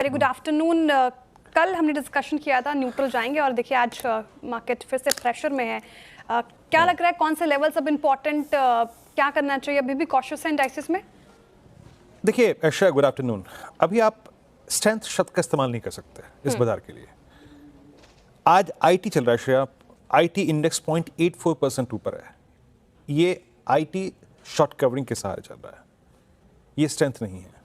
Very good afternoon. कल हमने discussion किया था न्यूट्रल जाएंगे और देखिए आज मार्केट फिर से प्रेशर में है। क्या लग रहा है कौन से लेवल्स अब इम्पोर्टेंट, क्या करना चाहिए? अभी भी कॉशियस है इंडाइसिस में? देखिए ऐशा, गुड आफ्टरनून। अभी आप स्ट्रेंथ शब्द का इस्तेमाल नहीं कर सकते इस बाजार के लिए। आज आईटी चल रहा है श्रेया, आईटी इंडेक्स 0.84% ऊपर है। ये आईटी शॉर्ट कवरिंग के सहारे चल रहा है, ये स्ट्रेंथ नहीं है।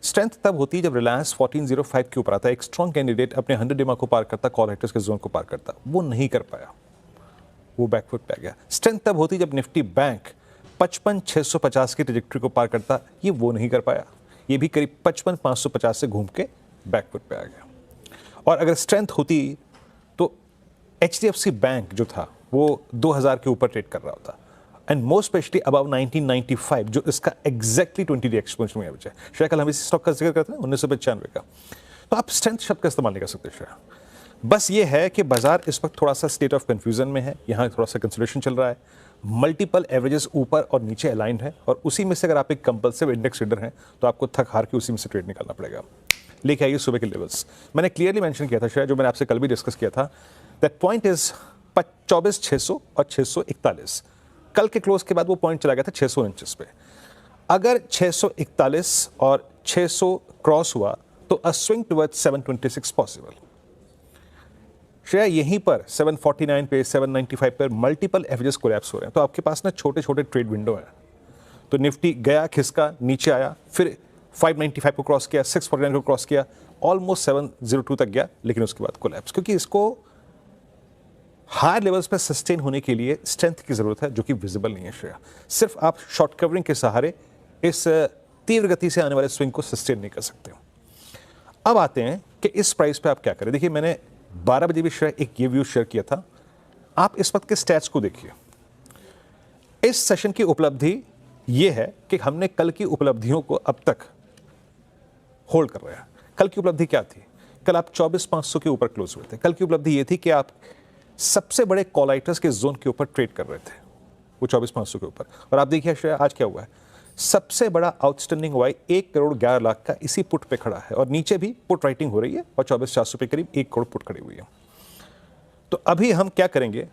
स्ट्रेंथ तब होती है जब रिलायंस 1405 के ऊपर आता है, एक स्ट्रॉन्ग कैंडिडेट अपने 100 डिमा को पार करता, कॉल राइटर्स के जोन को पार करता, वो नहीं कर पाया, वो बैकफुट पे आ गया। स्ट्रेंथ तब होती है जब निफ्टी बैंक 55,650 की ट्रेजेक्टरी को पार करता, ये वो नहीं कर पाया, ये भी करीब 55,550 से घूम के बैकफुट पे आ गया। और अगर स्ट्रेंथ होती तो HDFC बैंक जो था वो 2000 के ऊपर ट्रेड कर रहा होता, एंड मोस्ट स्पेशली अबाव 1995 जो इसका एग्जैक्टली 20 डे एक्सपोनेंशियल एवरेज है। शायद कल हम इसी स्टॉक का जिक्र करते हैं 1995 का। तो आप स्ट्रेंथ शब्द का इस्तेमाल नहीं कर सकते शायद। बस ये है कि बाजार इस वक्त थोड़ा सा स्टेट ऑफ कंफ्यूजन में है, यहाँ थोड़ा सा कंसिडरेशन चल रहा है, मल्टीपल एवरेजेस ऊपर और नीचे अलाइंड है, और उसी में से अगर आप एक कंपल्सिव इंडेक्स ट्रेडर हैं तो आपको थक हार के उसी में से ट्रेड निकालना पड़ेगा। लेके आइए सुबह के लेवल्स। मैंने क्लियरली मेंशन किया था शायद, जो मैंने आपसे कल भी डिस्कस किया था, दैट पॉइंट इज 24,600 और 641। कल के क्लोज के बाद वो पॉइंट चला गया था 649 पे। अगर 641 और 600 क्रॉस हुआ तो अ स्विंग टुवर्ड्स 726 पॉसिबल। श्रेया यहीं पर 749 पे 795 पर मल्टीपल एवरेजेस कोलैप्स हो रहे हैं, तो आपके पास ना छोटे छोटे ट्रेड विंडो हैं। तो निफ्टी गया, खिसका, नीचे आया, फिर 595 को क्रॉस किया, 649 को क्रॉस किया, ऑलमोस्ट 702 तक गया, लेकिन उसके बाद कोलैप्स, क्योंकि इसको हायर लेवल्स पर सस्टेन होने के लिए स्ट्रेंथ की जरूरत है, जो कि विजिबल नहीं है श्रेया। सिर्फ आप शॉर्ट कवरिंग के सहारे इस तीव्र गति से आने वाले स्विंग को सस्टेन नहीं कर सकते। अब आते हैं कि इस प्राइस पे आप क्या करें। देखिए मैंने 12 बजे भी श्रेया एक ये व्यू शेयर किया था। आप इस वक्त के स्टैट्स को देखिए। इस सेशन की उपलब्धि ये है कि हमने कल की उपलब्धियों को अब तक होल्ड कर रहे हैं। कल की उपलब्धि क्या थी? कल आप 24,500 के ऊपर क्लोज हुए थे। कल की उपलब्धि ये थी कि आप सबसे बड़े कॉलाइटर्स के जोन के ऊपर ट्रेड कर रहे थे, वो 24,500 के ऊपर। और आप देखिए श्रेया आज क्या हुआ है, सबसे बड़ा आउटस्टैंडिंग वाई 1,11,00,000 का इसी पुट पे खड़ा है, और नीचे भी पुट राइटिंग हो रही है, और 24,400 पे करीब 1 करोड़ पुट खड़ी हुई है। तो अभी हम क्या करेंगे,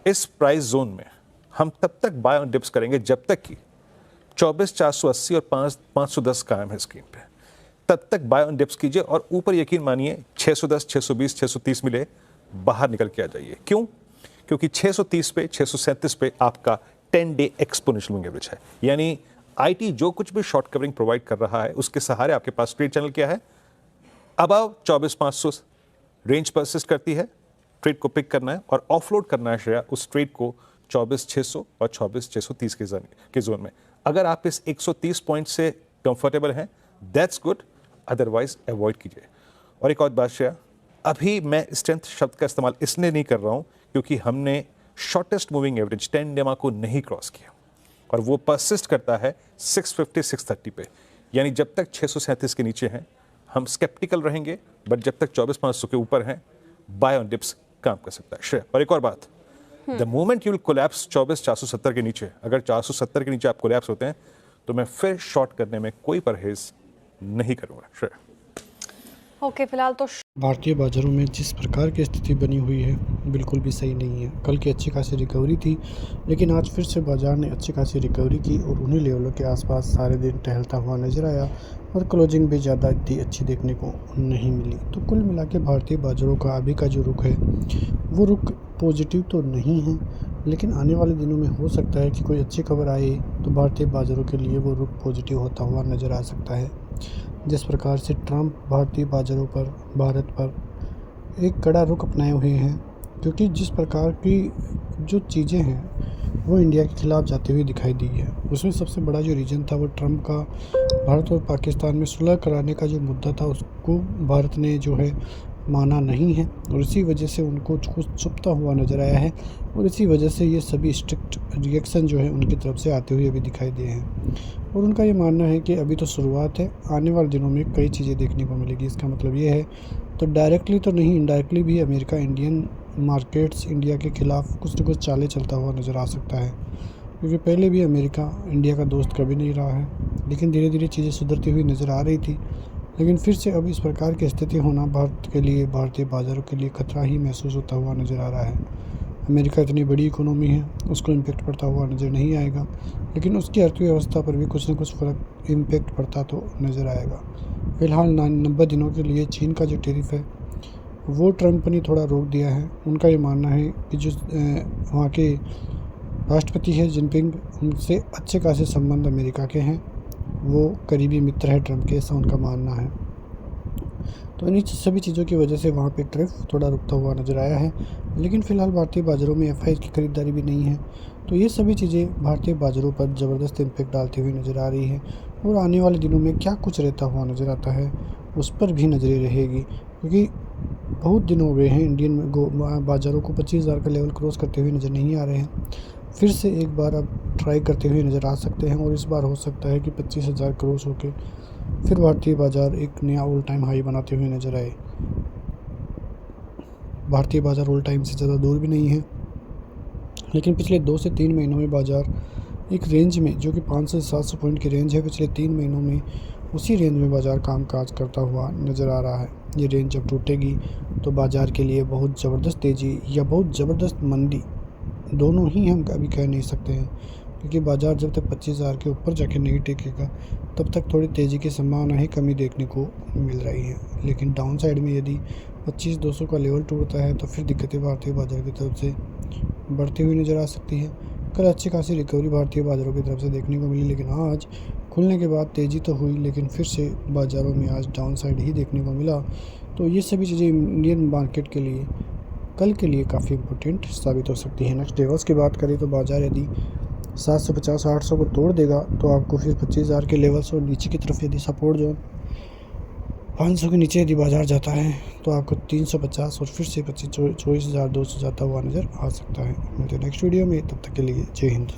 इस प्राइस जोन में हम तब तक बाय ऑन डिप्स करेंगे जब तक कि 24,480 और 510 कायम है स्क्रीन पे, तब तक बाय ऑन डिप्स कीजिए, और ऊपर यकीन मानिए 610, 620, 630 मिले बाहर निकल के आ जाइए। क्यों? क्योंकि 630 पे 637 पे आपका 10 डे एक्सपोनेंशियल मूविंग एवरेज है। यानी आईटी जो कुछ भी शॉर्ट कवरिंग प्रोवाइड कर रहा है, उसके सहारे आपके पास ट्रेड चैनल क्या है, अबव 24,500 रेंज परसिस्ट करती है, ट्रेड को पिक करना है और ऑफलोड करना है श्रेया उस ट्रेड को 24,600 और 24,630 के जोन में। अगर आप इस 130 पॉइंट से कंफर्टेबल हैं, दैट्स गुड, अदरवाइज अवॉइड कीजिए। और एक और बात श्रेया, अभी मैं स्ट्रेंथ शब्द का इस्तेमाल इसलिए नहीं कर रहा हूं क्योंकि हमने शॉर्टेस्ट मूविंग एवरेज 10 डेमा को नहीं क्रॉस किया, और वो परसिस्ट करता है 650, 630 पे। यानी जब तक 637 के नीचे हैं हम स्केप्टिकल रहेंगे, बट जब तक 24,500 के ऊपर हैं बाय ऑन डिप्स काम कर सकता है श्रेया। और एक और बात, the moment you will collapse 24,470 के नीचे, अगर 470 के नीचे आप कोलैप्स होते हैं तो मैं फिर शॉर्ट करने में कोई परहेज नहीं करूंगा श्रेया। ओके, फिलहाल तो भारतीय बाजारों में जिस प्रकार की स्थिति बनी हुई है बिल्कुल भी सही नहीं है। कल की अच्छी खासी रिकवरी थी, लेकिन आज फिर से बाजार ने अच्छी खासी रिकवरी की और उन्हीं लेवलों के आसपास सारे दिन टहलता हुआ नजर आया, और क्लोजिंग भी ज़्यादा इतनी अच्छी देखने को नहीं मिली। तो कुल मिला के भारतीय बाजारों का अभी का जो रुख है वो रुख पॉजिटिव तो नहीं है, लेकिन आने वाले दिनों में हो सकता है कि कोई अच्छी खबर आए तो भारतीय बाजारों के लिए वो रुख पॉजिटिव होता हुआ नज़र आ सकता है। जिस प्रकार से ट्रंप भारतीय बाजारों पर, भारत पर एक कड़ा रुख अपनाए हुए हैं, क्योंकि जिस प्रकार की जो चीज़ें हैं वो इंडिया के खिलाफ जाती हुई दिखाई दी है। उसमें सबसे बड़ा जो रीज़न था वो ट्रंप का भारत और पाकिस्तान में सुलह कराने का जो मुद्दा था, उसको भारत ने जो है माना नहीं है, और इसी वजह से उनको कुछ छुपता हुआ नज़र आया है, और इसी वजह से ये सभी स्ट्रिक्ट रिएक्शन जो है उनकी तरफ से आते हुए अभी दिखाई दिए हैं। और उनका ये मानना है कि अभी तो शुरुआत है, आने वाले दिनों में कई चीज़ें देखने को मिलेगी। इसका मतलब ये है, तो डायरेक्टली तो नहीं, इनडायरेक्टली भी अमेरिका इंडियन मार्केट्स इंडिया के ख़िलाफ़ कुछ न कुछ चालें चलता हुआ नज़र आ सकता है, क्योंकि पहले भी अमेरिका इंडिया का दोस्त कभी नहीं रहा है, लेकिन धीरे धीरे चीज़ें सुधरती हुई नज़र आ रही थी। लेकिन फिर से अब इस प्रकार की स्थिति होना भारत के लिए, भारतीय बाज़ारों के लिए खतरा ही महसूस होता हुआ नज़र आ रहा है। अमेरिका इतनी बड़ी इकोनॉमी है, उसको इम्पेक्ट पड़ता हुआ नज़र नहीं आएगा, लेकिन उसकी अर्थव्यवस्था पर भी कुछ न कुछ फ़र्क इम्पेक्ट पड़ता तो नज़र आएगा। फ़िलहाल 90 दिनों के लिए चीन का जो टैरिफ है वो ट्रंप ने थोड़ा रोक दिया है। उनका ये मानना है कि जो वहाँ के राष्ट्रपति है जिनपिंग, उनसे अच्छे खासे संबंध अमेरिका के हैं, वो करीबी मित्र है ट्रंप के, ऐसा उनका मानना है। तो इन सभी चीज़ों की वजह से वहाँ पे टैरिफ थोड़ा रुकता हुआ नज़र आया है, लेकिन फ़िलहाल भारतीय बाज़ारों में FIs की खरीदारी भी नहीं है। तो ये सभी चीज़ें भारतीय बाज़ारों पर ज़बरदस्त इम्पैक्ट डालती हुई नज़र आ रही है, और आने वाले दिनों में क्या कुछ रहता हुआ नज़र आता है उस पर भी नज़रें रहेगी, क्योंकि बहुत दिन हो गए हैं इंडियन बाज़ारों को 25,000 का लेवल क्रॉस करते हुए नज़र नहीं आ रहे हैं। फिर से एक बार अब ट्राई करते हुए नज़र आ सकते हैं, और इस बार हो सकता है कि 25,000 क्रॉस होकर फिर भारतीय बाज़ार एक नया ऑल टाइम हाई बनाते हुए नज़र आए। भारतीय बाज़ार ऑल टाइम से ज़्यादा दूर भी नहीं है, लेकिन पिछले 2 से 3 महीनों में बाज़ार एक रेंज में, जो कि 500 से 700 पॉइंट की रेंज है, पिछले 3 महीनों में उसी रेंज में बाज़ार कामकाज करता हुआ नज़र आ रहा है। ये रेंज जब टूटेगी तो बाज़ार के लिए बहुत ज़बरदस्त तेज़ी या बहुत ज़बरदस्त मंदी, दोनों ही हम अभी कह नहीं सकते हैं, क्योंकि बाज़ार जब तक 25,000 के ऊपर जाके नहीं टेकेगा तब तक थोड़ी तेज़ी की संभावना ही कमी देखने को मिल रही है। लेकिन डाउन साइड में यदि 25,200 का लेवल टूटता है तो फिर दिक्कतें भारतीय बाज़ार की तरफ से बढ़ती हुई नज़र आ सकती है। कल अच्छी खासी रिकवरी भारतीय बाज़ारों की तरफ से देखने को मिली, लेकिन आज खुलने के बाद तेज़ी तो हुई, लेकिन फिर से बाज़ारों में आज डाउन साइड ही देखने को मिला। तो ये सभी चीज़ें इंडियन मार्केट के लिए कल के लिए काफ़ी इम्पोर्टेंट साबित हो सकती है। नेक्स्ट डेवल्स की बात करें तो बाज़ार यदि 750-800 को तोड़ देगा तो आपको फिर 25,000 के लेवल्स और नीचे की तरफ यदि सपोर्ट जोन 500 के नीचे यदि बाज़ार जाता है तो आपको 350 और फिर से 24,200 जाता हुआ नज़र आ सकता है। मिलते हैं नेक्स्ट वीडियो में, तब तक के लिए जय हिंद।